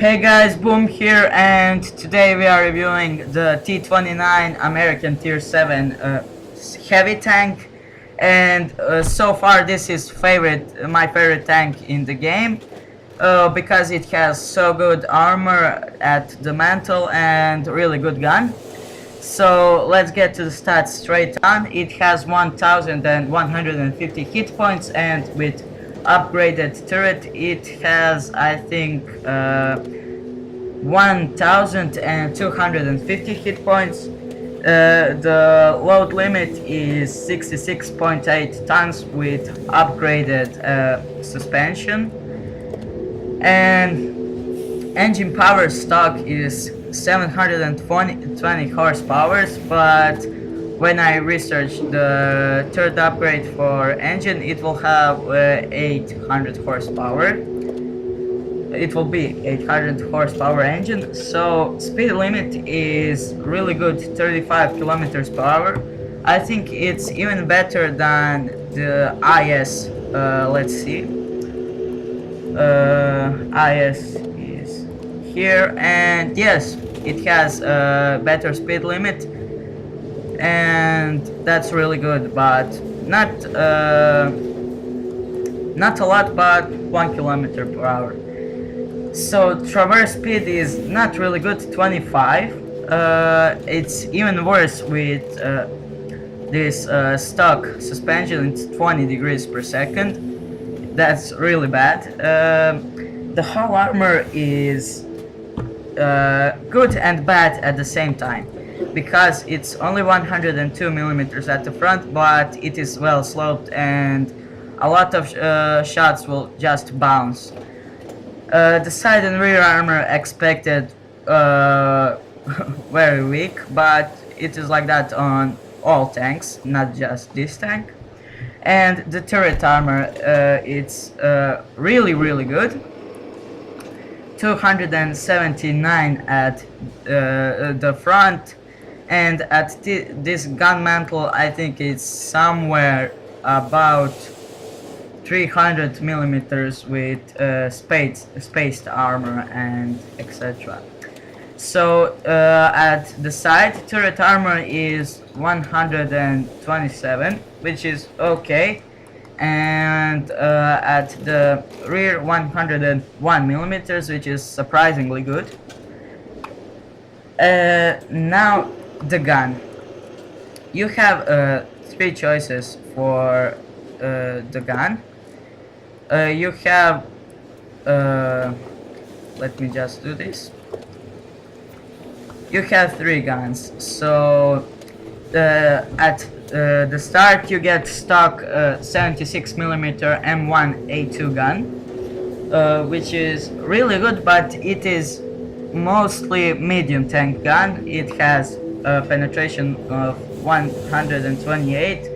Hey guys, Boom here, and today we are reviewing the T29 American Tier 7 heavy tank. And so far this is my favorite tank in the game, because it has so good armor at the mantle and really good gun. So let's get to the stats straight on. It has 1150 hit points, and with upgraded turret it has, I think, 1250 hit points. The load limit is 66.8 tons with upgraded suspension, and engine power stock is 720 horsepower, but when I researched the third upgrade for engine, it will have 800 horsepower. It will be 800 horsepower engine. So speed limit is really good, 35 kilometers per hour. I think it's even better than the IS. Let's see. IS is here, and yes, it has a better speed limit, and that's really good, but not a lot, but 1 kilometer per hour. So traverse speed is not really good, 25. It's even worse with this stock suspension. It's 20 degrees per second. That's really bad. The whole armor is good and bad at the same time, because it's only 102 millimeters at the front, but it is well sloped and a lot of shots will just bounce. The side and rear armor expected very weak, but it is like that on all tanks, not just this tank. And the turret armor, it's really good. 279 at the front, and at this gun mantle I think it's somewhere about 300 millimeters with spaced armor and etc. So at the side, turret armor is 127, which is okay, and at the rear 101 millimeters, which is surprisingly good. Now the gun. You have three choices for the gun. You have let me just do this. You have three guns. So at the start you get stock 76mm M1A2 gun, which is really good, but it is mostly medium tank gun. It has a penetration of 128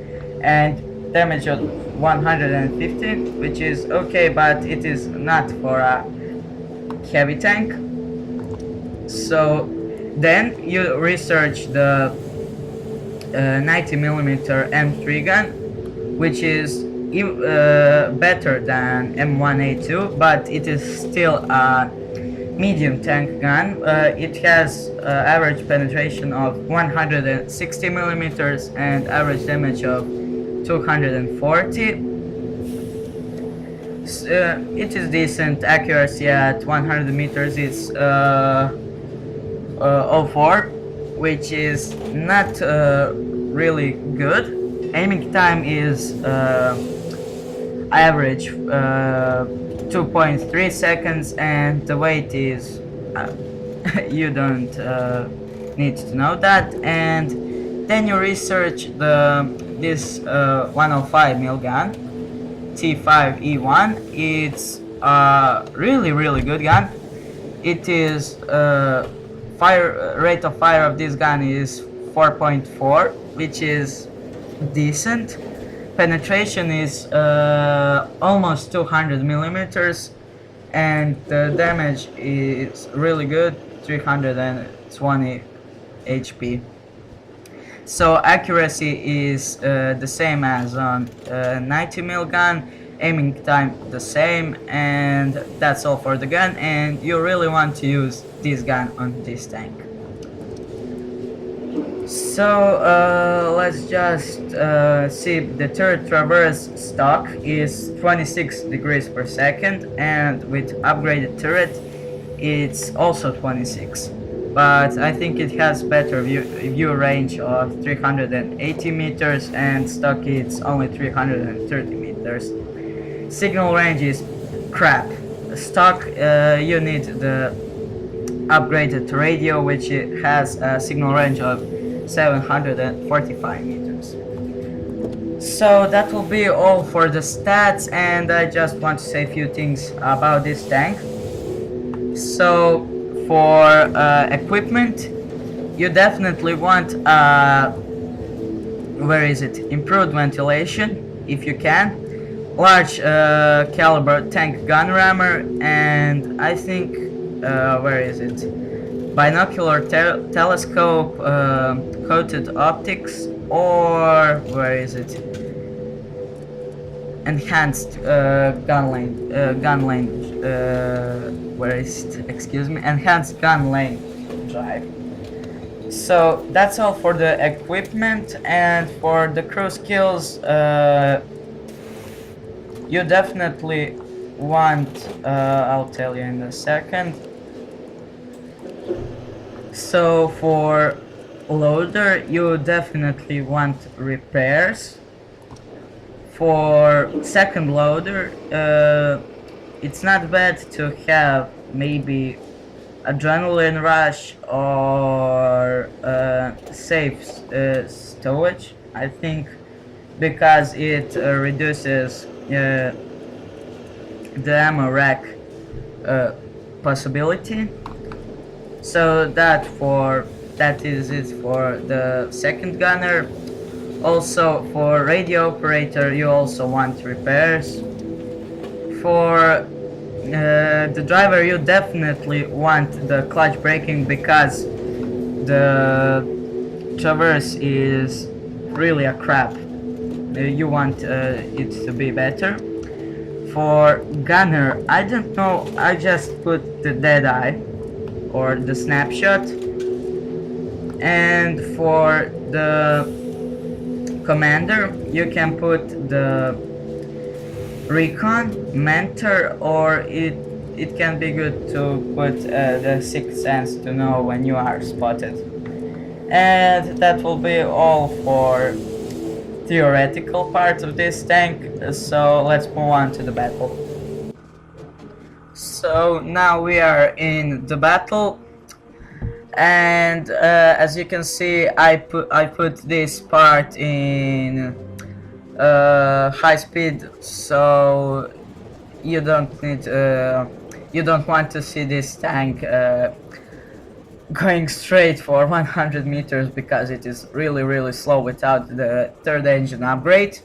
and damage of 150, which is okay, but it is not for a heavy tank. So then you research the 90mm M3 gun, which is better than M1A2, but it is still a medium tank gun. It has average penetration of 160mm and average damage of 240. It is decent accuracy at 100 meters. It's 04, which is not really good. Aiming time is average 2.3 seconds, and the weight is you don't need to know that. And then you research this 105 mil gun, T5E1. It's a really good gun. It is rate of fire of this gun is 4.4, which is decent. Penetration is almost 200 millimeters, and the damage is really good, 320 HP. So accuracy is the same as on 90 mil gun, aiming time the same, and that's all for the gun, and you really want to use this gun on this tank. So let's just see. The turret traverse stock is 26 degrees per second, and with upgraded turret it's also 26, but I think it has better view range of 380 meters, and stock it's only 330 meters. Signal range is crap. Stock you need the upgraded radio, which has a signal range of 745 meters. So that will be all for the stats, and I just want to say a few things about this tank. So for equipment, you definitely want improved ventilation if you can, large caliber tank gun rammer, and I think binocular telescope, coated optics, or enhanced enhanced gun lane drive. So that's all for the equipment, and for the crew skills, you definitely want, I'll tell you in a second. So for loader, you definitely want repairs. For second loader, it's not bad to have maybe adrenaline rush or safe stowage, I think, because it reduces the ammo rack possibility. So that is it for the second gunner. Also for radio operator, you also want repairs. For the driver, you definitely want the clutch braking, because the traverse is really a crap. You want it to be better. For gunner, I don't know, I just put the dead eye or the snapshot. And for the commander, you can put the recon, mentor, or it can be good to put the sixth sense to know when you are spotted. And that will be all for theoretical part of this tank, so let's move on to the battle. So now we are in the battle, and as you can see, I put this part in high speed, so you don't want to see this tank going straight for 100 meters, because it is really slow without the third engine upgrade.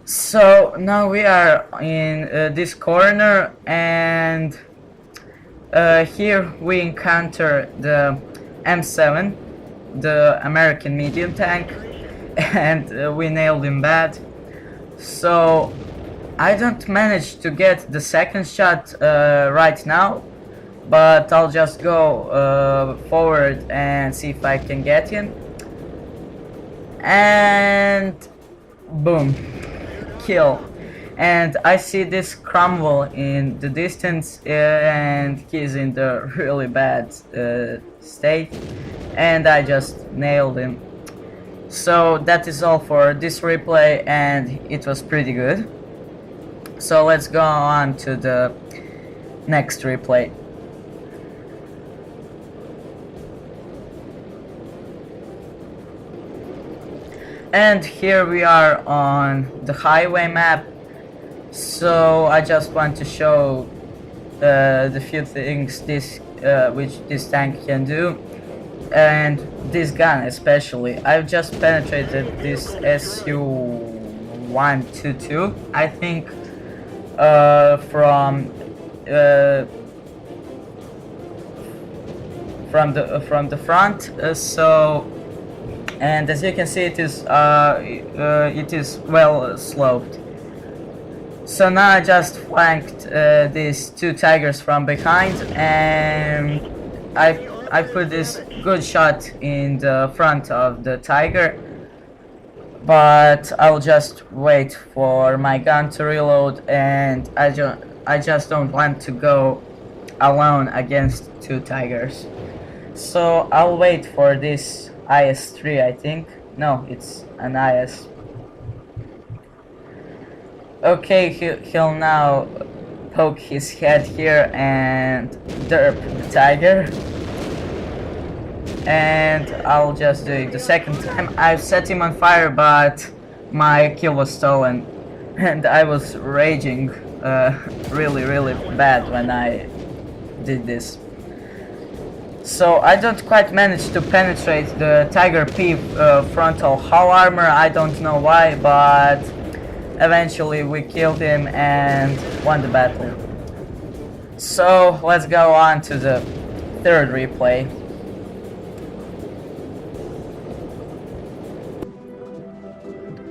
So now we are in this corner, and here we encounter the M7, the American medium tank, and we nailed him bad. So I don't manage to get the second shot right now, but I'll just go forward and see if I can get him. And boom, kill. And I see this crumble in the distance, and he's in the really bad state, and I just nailed him. So that is all for this replay, and it was pretty good. So let's go on to the next replay. And here we are on the highway map. So I just want to show the few things which this tank can do, and this gun especially. I've just penetrated this SU-122, I think, from the front. And as you can see, it is well sloped. So now I just flanked these two tigers from behind, and I put this good shot in the front of the tiger, but I'll just wait for my gun to reload, and I just don't want to go alone against two tigers. So I'll wait for this IS-3, I think. No, it's an IS. Okay, he'll now poke his head here and derp the tiger. And I'll just do it the second time. I've set him on fire, but my kill was stolen. And I was raging really bad when I did this. So I don't quite manage to penetrate the Tiger P frontal hull armor. I don't know why, but eventually we killed him and won the battle. So let's go on to the third replay.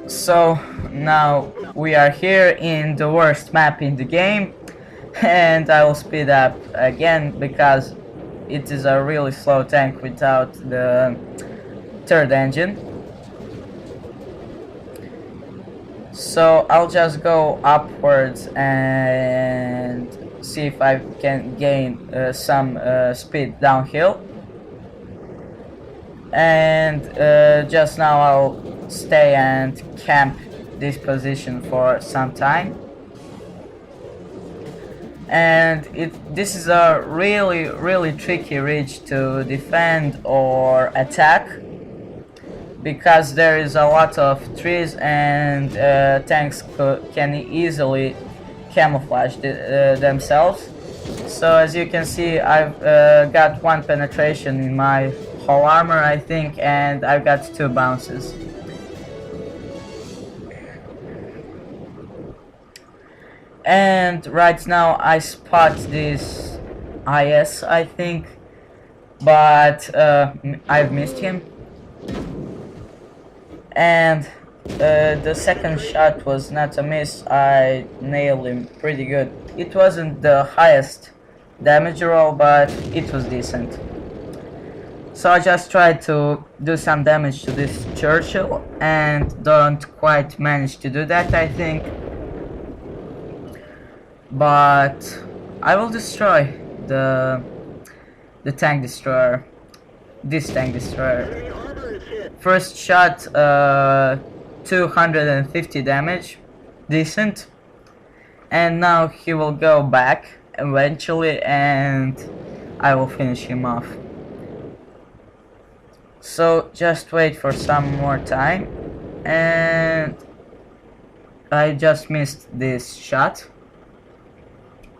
So now we are here in the worst map in the game, and I will speed up again because it is a really slow tank without the third engine. So I'll just go upwards and see if I can gain some speed downhill. And just now I'll stay and camp this position for some time. And this is a really tricky ridge to defend or attack, because there is a lot of trees and tanks can easily camouflage themselves. So as you can see, I've got one penetration in my hull armor, I think, and I've got two bounces. And right now I spot this IS, I think, but I've missed him. And the second shot was not a miss. I nailed him pretty good. It wasn't the highest damage roll, but it was decent. So I just tried to do some damage to this Churchill and don't quite manage to do that, I think. But I will destroy the tank destroyer. This tank destroyer. First shot, 250 damage, decent. And now he will go back eventually, and I will finish him off. So just wait for some more time, and I just missed this shot.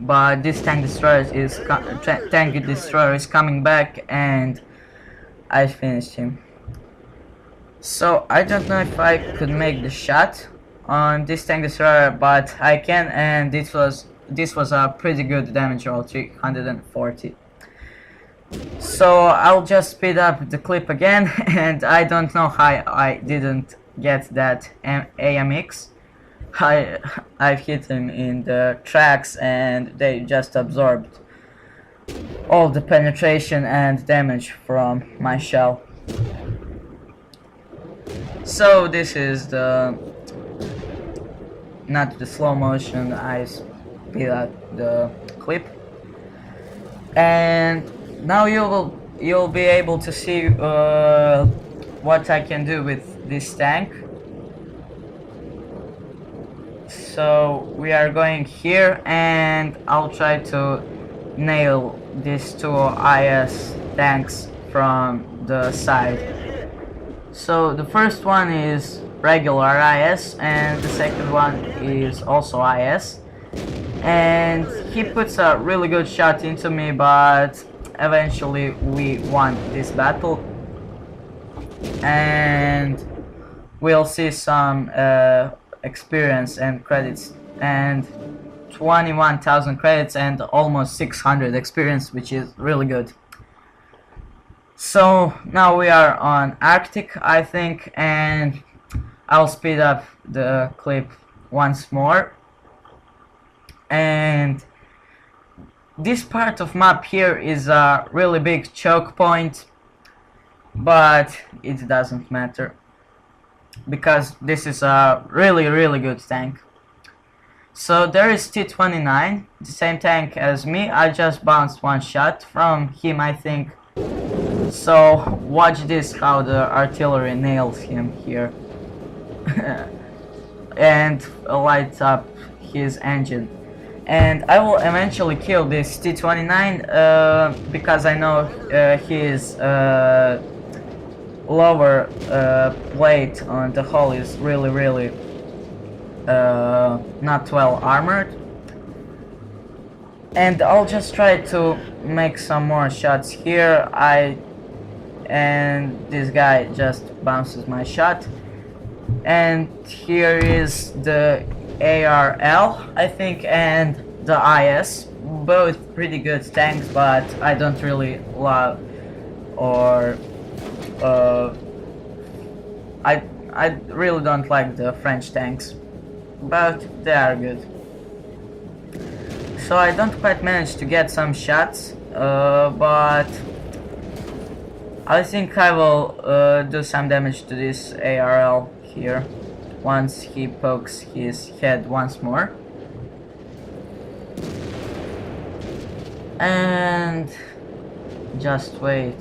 But this tank destroyer is coming back, and I finished him. So I don't know if I could make the shot on this tank destroyer, but I can, and this was a pretty good damage roll, 340. So I'll just speed up the clip again, and I don't know how I didn't get that AMX. I've hit him in the tracks, and they just absorbed all the penetration and damage from my shell. So this is not the slow motion, I speed up the clip, and now you'll be able to see what I can do with this tank. So we are going here, and I'll try to nail these two IS tanks from the side. So the first one is regular IS, and the second one is also IS. And he puts a really good shot into me, but eventually we won this battle. And we'll see some experience and credits, and 21,000 credits and almost 600 experience, which is really good. So now we are on Arctic, I think, and I'll speed up the clip once more. And this part of map here is a really big choke point, but it doesn't matter because this is a really good tank. So there is T29, the same tank as me. I just bounced one shot from him, I think. So watch this, how the artillery nails him here and lights up his engine. And I will eventually kill this T29 because I know his lower plate on the hull is really not well armored. And I'll just try to make some more shots here. And this guy just bounces my shot. And here is the ARL, I think, and the IS. Both pretty good tanks, but I don't really love or I really don't like the French tanks, but they are good. So I don't quite manage to get some shots, but I think I will do some damage to this ARL here once he pokes his head once more. And just wait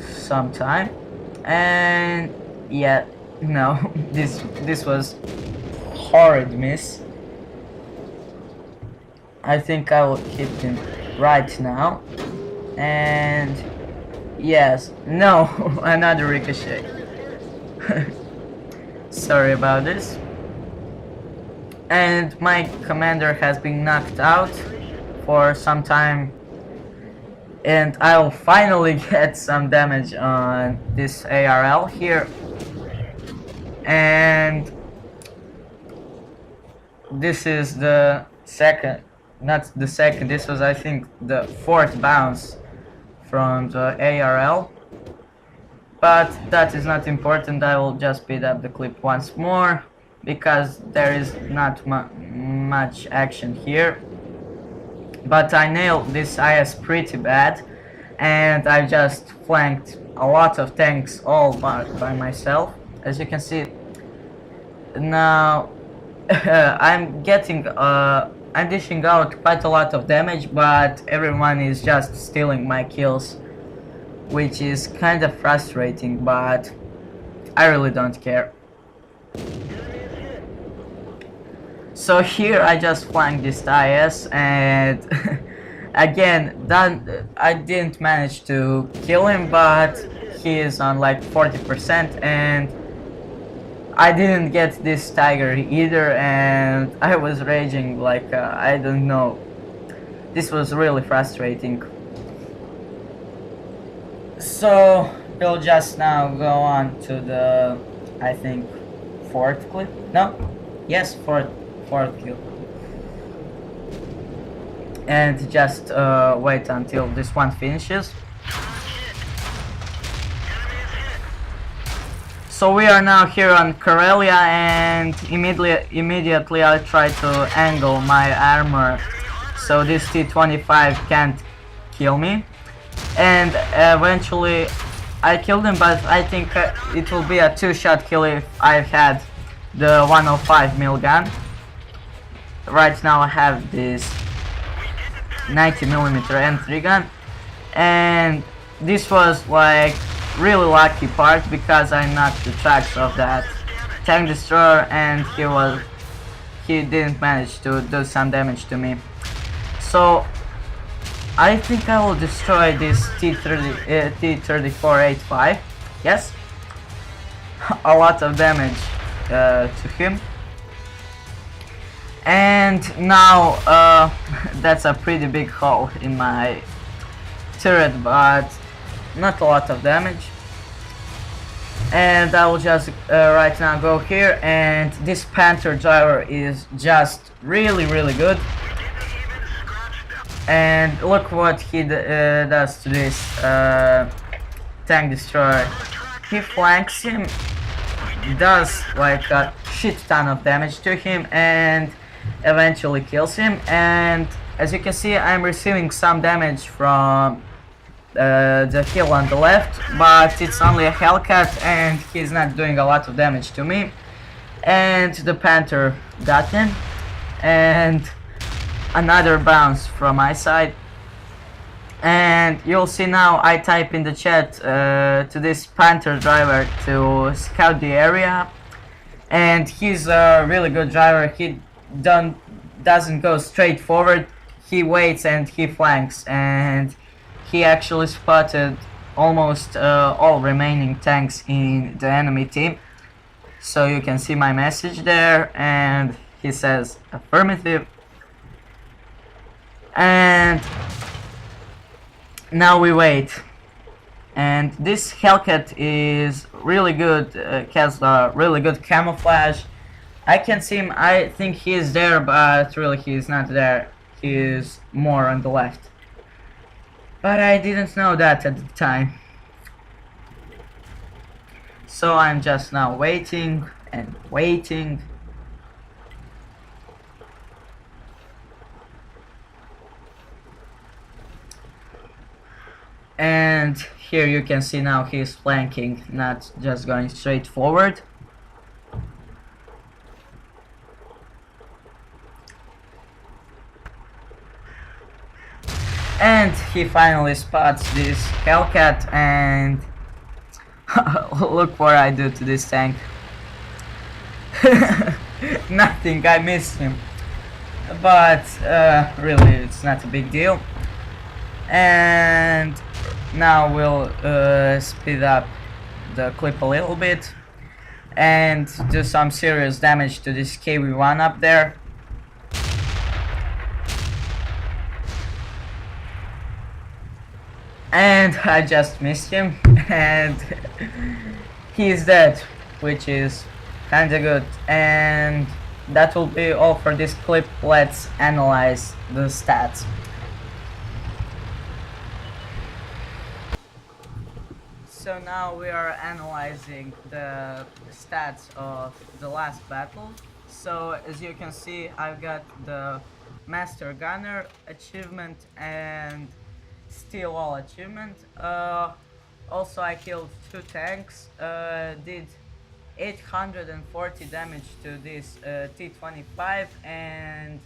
some time. And yeah, no, this was horrid miss. I think I will hit him right now. And yes, no, another ricochet. Sorry about this. And my commander has been knocked out for some time, and I'll finally get some damage on this ARL here. And this is the second, not the second, this was I think the fourth bounce from the ARL. But that is not important. I will just speed up the clip once more because there is not much action here. But I nailed this IS pretty bad, and I just flanked a lot of tanks all by myself. As you can see now, I'm dishing out quite a lot of damage, but everyone is just stealing my kills, which is kind of frustrating, but I really don't care. So here I just flanked this IS, and again, I didn't manage to kill him, but he is on like 40%, and I didn't get this tiger either, and I was raging like I don't know. This was really frustrating. So we'll just now go on to the, I think, fourth clip. No, yes, fourth kill. And just wait until this one finishes. So we are now here on Karelia, and immediately I try to angle my armor so this T25 can't kill me. And eventually I killed him, but I think it will be a two-shot kill if I had the 105 mil gun. Right now I have this 90mm M3 gun, and this was like really lucky part because I knocked the tracks of that tank destroyer, and he didn't manage to do some damage to me. So I think I will destroy this T3485. Yes, a lot of damage to him. And now that's a pretty big hole in my turret, but not a lot of damage. And I will just right now go here, and this Panther driver is just really good. And look what he does to this tank destroyer. He flanks him, does like a shit ton of damage to him, and eventually kills him, and as you can see, I'm receiving some damage from the hill on the left, but it's only a Hellcat and he's not doing a lot of damage to me. And the Panther got him, and another bounce from my side. And you'll see now I type in the chat to this Panther driver to scout the area, and he's a really good driver. He doesn't go straight forward, he waits and he flanks, and he actually spotted almost all remaining tanks in the enemy team. So you can see my message there, and he says affirmative. And now we wait. And this Hellcat is really good, has a really good camouflage. I can see him, I think he is there, but really he is not there. He is more on the left. But I didn't know that at the time. So I'm just now waiting and waiting. And here you can see now he is flanking, not just going straight forward. And he finally spots this Hellcat, and look what I do to this tank. Nothing, I missed him. But really it's not a big deal. And now we'll speed up the clip a little bit and do some serious damage to this KV-1 up there. And I just missed him, and he's dead, which is kinda good. And that will be all for this clip. Let's analyze the stats. So now we are analyzing the stats of the last battle. So as you can see, I've got the Master Gunner achievement and Steal All achievement. Also I killed 2 tanks, did 840 damage to this T25 and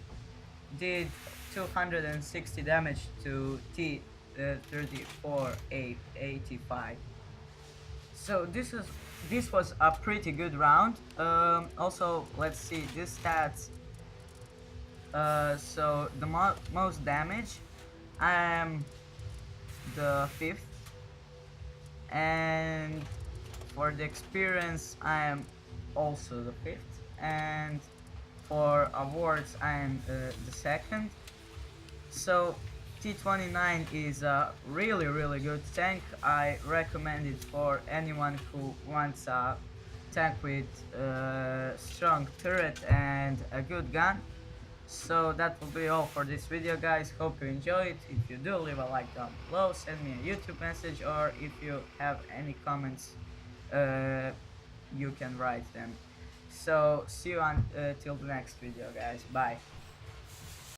did 260 damage to T3485. So this was a pretty good round. Also, let's see these stats. So the most damage, I am the 5th, and for the experience I am also the 5th, and for awards I am the 2nd. So T29 is a really good tank. I recommend it for anyone who wants a tank with strong turret and a good gun. So that will be all for this video, guys. Hope you enjoyed. If you do, leave a like down below, send me a YouTube message, or if you have any comments, you can write them. So see you until the next video, guys. Bye.